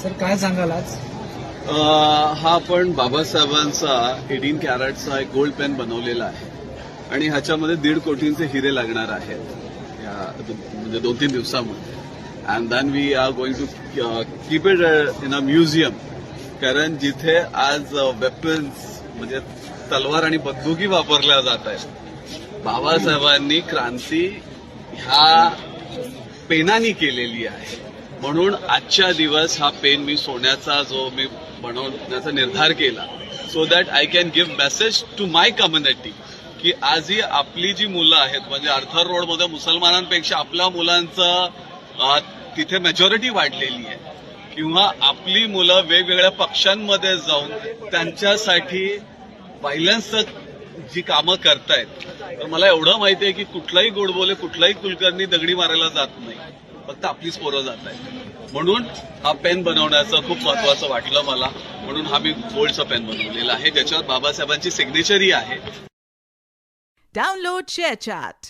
Sir काय सांगाल आज? हा आपण बाबासाहेबांचा 18 कॅरेटचा एक गोल्ड पेन बनवलेला आहे आणि ह्याच्यामध्ये 1.5 कोटींचे हिरे लागणार आहेत या म्हणजे 2-3 दिवसामध्ये. And then we are going to keep it in a museum. कारण जिथे आज वेपन्स म्हणजे तलवार आणि बंदुकी वापरल्या जात आहेत, बाबासाहेबांनी क्रांती ह्या पेनानी केलेली आहे. म्हणून आजच्या दिवस हा पेन मी सोन्याचा जो मी बनवण्याचा निर्धार केला, so that I can give message to my community की आजही आपली जी मुलं आहेत म्हणजे आर्थर रोडमध्ये मुसलमानांपेक्षा आपल्या मुलांचं तिथे मेजॉरिटी वाढलेली आहे, किंवा आपली मुलं वेगवेगळ्या पक्षांमध्ये जाऊन त्यांच्यासाठी व्हायलन्सचं जी कामं करतायत. तर मला एवढं माहिती आहे की कुठलाही गोडबोले कुठलाही कुलकर्णी दगडी मारायला जात नाही, फक्त आपलीच पोरं जात आहेत. म्हणून हा पेन बनवण्याचं खूप महत्वाचं वाटलं मला, म्हणून हा मी गोल्डचा पेन बनवलेला आहे ज्याच्यावर बाबासाहेबांची सिग्नेचरही आहे. Download ShareChat.